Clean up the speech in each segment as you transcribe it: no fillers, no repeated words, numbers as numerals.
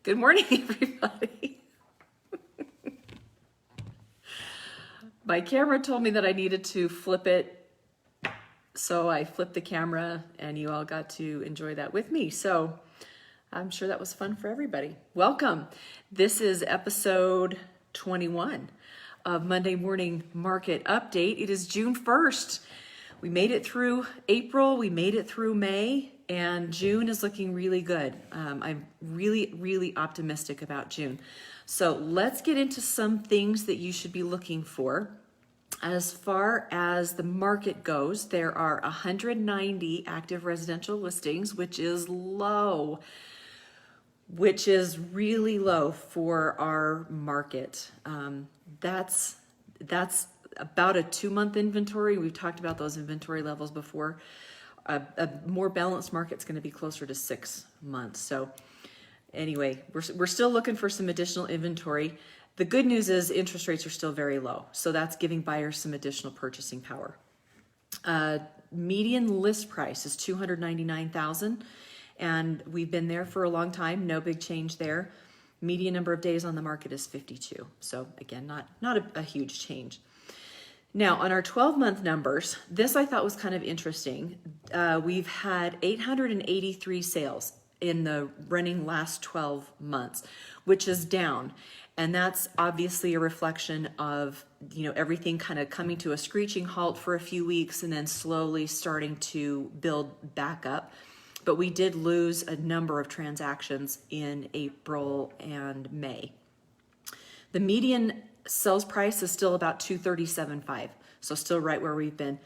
Good morning, everybody. My camera told me that I needed to flip it, so I flipped the camera and you all got to enjoy that with me. So I'm sure that was fun for everybody. Welcome. This is episode 21 of Monday Morning Market Update. It is June 1st. We made it through April, we made it through May, and June is looking really good. I'm really optimistic about June. So let's get into some things that you should be looking for. As far as the market goes, there are 190 active residential listings, which is low, which is really low for our market. That's about a 2-month inventory. We've talked about those inventory levels before. A more balanced market's going to be closer to 6 months. So anyway, we're still looking for some additional inventory. The good news is interest rates are still very low. So that's giving buyers some additional purchasing power. Median list price is $299,000. And we've been there for a long time. No big change there. Median number of days on the market is 52. So again, not a huge change. Now, on our 12-month numbers, this I thought was kind of interesting. We've had 883 sales in the running last 12 months, which is down. And that's obviously a reflection of, everything kind of coming to a screeching halt for a few weeks and then slowly starting to build back up. But we did lose a number of transactions in April and May. The median sales price is still about $237,500, so still right where we've been.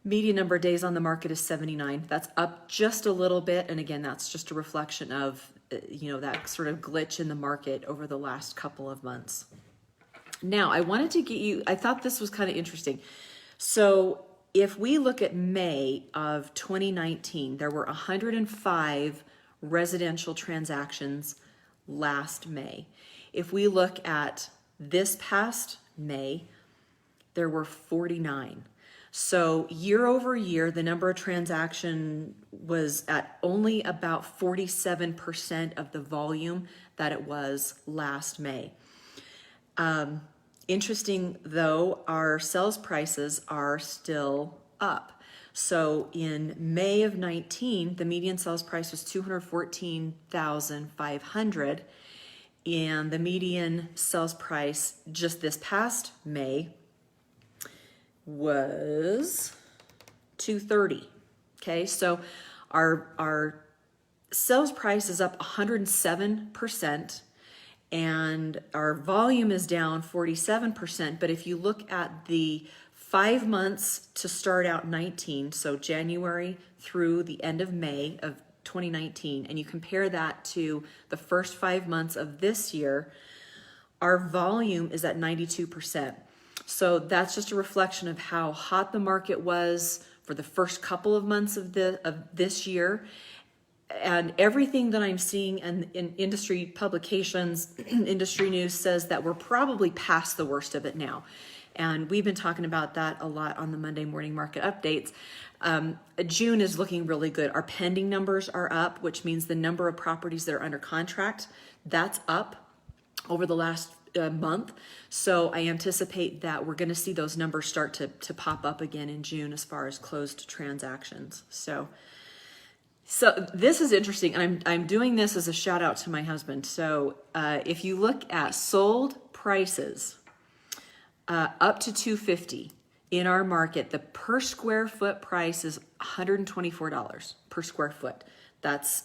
Median number of days on the market is 79. That's up just a little bit, and again, that's just a reflection of that sort of glitch in the market over the last couple of months. Now, I wanted to I thought this was kind of interesting. So if we look at May of 2019, there were 105 residential transactions last May. If we look at this past May, there were 49. So year over year, the number of transaction was at only about 47% of the volume that it was last May. Interesting though, our sales prices are still up. So in May of 19, the median sales price was $214,500. And the median sales price just this past May was $230,000. Okay, so our sales price is up 107%, and our volume is down 47%. But if you look at the 5 months to start out 19, so January through the end of May of 2019, and you compare that to the first 5 months of this year, our volume is at 92%. So that's just a reflection of how hot the market was for the first couple of months of this year. And everything that I'm seeing in industry publications, industry news says that we're probably past the worst of it now. And we've been talking about that a lot on the Monday morning market updates. June is looking really good. Our pending numbers are up, which means the number of properties that are under contract, that's up over the last month. So I anticipate that we're going to see those numbers start to pop up again in June as far as closed transactions. So this is interesting, and I'm doing this as a shout out to my husband. So if you look at sold prices up to $250 in our market, the per square foot price is $124 per square foot. That's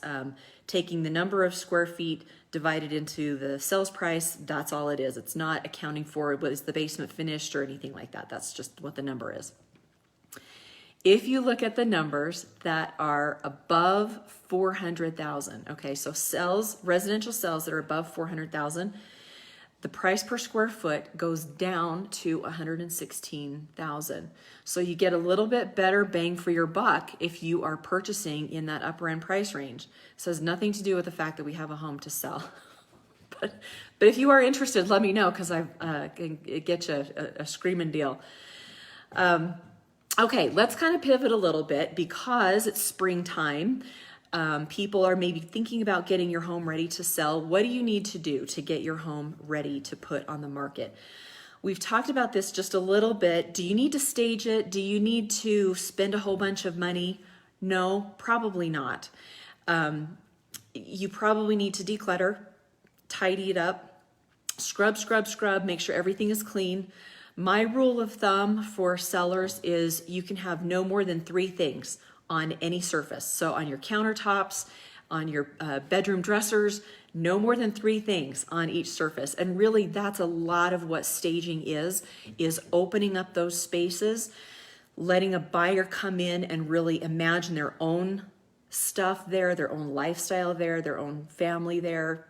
taking the number of square feet divided into the sales price. That's all it is. It's not accounting for was the basement finished or anything like that. That's just what the number is. If you look at the numbers that are above 400,000, okay, so residential sales that are above 400,000, the price per square foot goes down to 116,000. So you get a little bit better bang for your buck if you are purchasing in that upper end price range. This has nothing to do with the fact that we have a home to sell. But if you are interested, let me know, because I can get you a screaming deal. Okay, let's kind of pivot a little bit because it's springtime. People are maybe thinking about getting your home ready to sell. What do you need to do to get your home ready to put on the market? We've talked about this just a little bit. Do you need to stage it? Do you need to spend a whole bunch of money? No, probably not. You probably need to declutter, tidy it up, scrub, make sure everything is clean. My rule of thumb for sellers is you can have no more than 3 things on any surface. So on your countertops, on your bedroom dressers, no more than 3 things on each surface. And really that's a lot of what staging is opening up those spaces, letting a buyer come in and really imagine their own stuff there, their own lifestyle there, their own family there.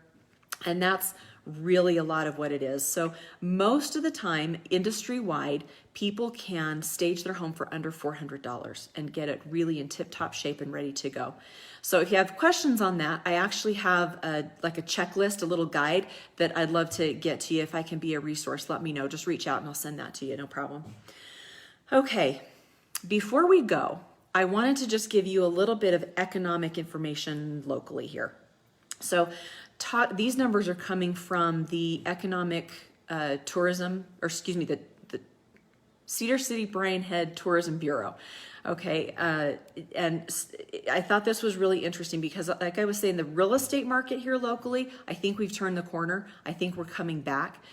And that's really a lot of what it is. So most of the time, industry-wide, people can stage their home for under $400 and get it really in tip-top shape and ready to go. So if you have questions on that, I actually have like a checklist, a little guide that I'd love to get to you. If I can be a resource, let me know. Just reach out and I'll send that to you, no problem. Okay, before we go, I wanted to just give you a little bit of economic information locally here. So these numbers are coming from the economic tourism, or excuse me, the Cedar City Bryan Head Tourism Bureau. Okay, and I thought this was really interesting because, like I was saying, the real estate market here locally, I think we've turned the corner. I think we're coming back.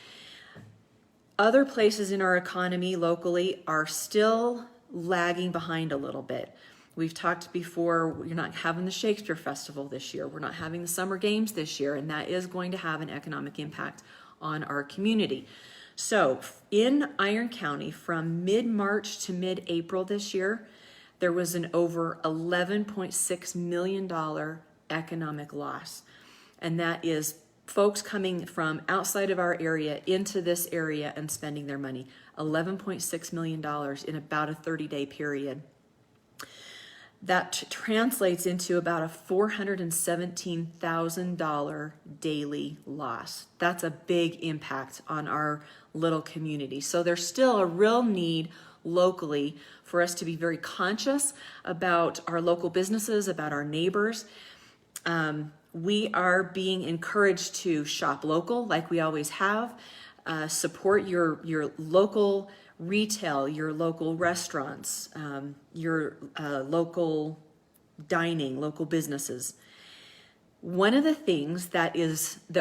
Other places in our economy locally are still lagging behind a little bit. We've talked before, you're not having the Shakespeare Festival this year. We're not having the Summer Games this year, and that is going to have an economic impact on our community. So in Iron County, from mid-March to mid-April this year, there was an over $11.6 million economic loss. And that is folks coming from outside of our area into this area and spending their money. $11.6 million in about a 30-day period. That translates into about a $417,000 daily loss. That's a big impact on our little community. So there's still a real need locally for us to be very conscious about our local businesses, about our neighbors. We are being encouraged to shop local like we always have, support your local retail, your local restaurants, your local dining, local businesses. One of the things that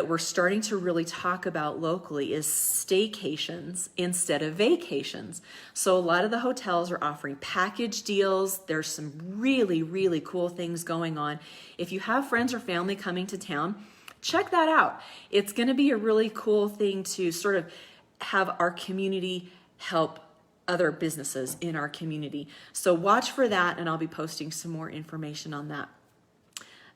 we're starting to really talk about locally is staycations instead of vacations. So a lot of the hotels are offering package deals. There's some really, really cool things going on. If you have friends or family coming to town, check that out. It's going to be a really cool thing to sort of have our community help other businesses in our community. So watch for that, and I'll be posting some more information on that.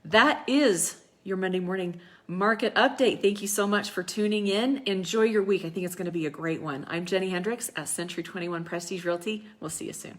That is your Monday morning market update. Thank you so much for tuning in. Enjoy your week. I think it's going to be a great one. I'm Jenny Hendricks at Century 21 Prestige Realty. We'll see you soon.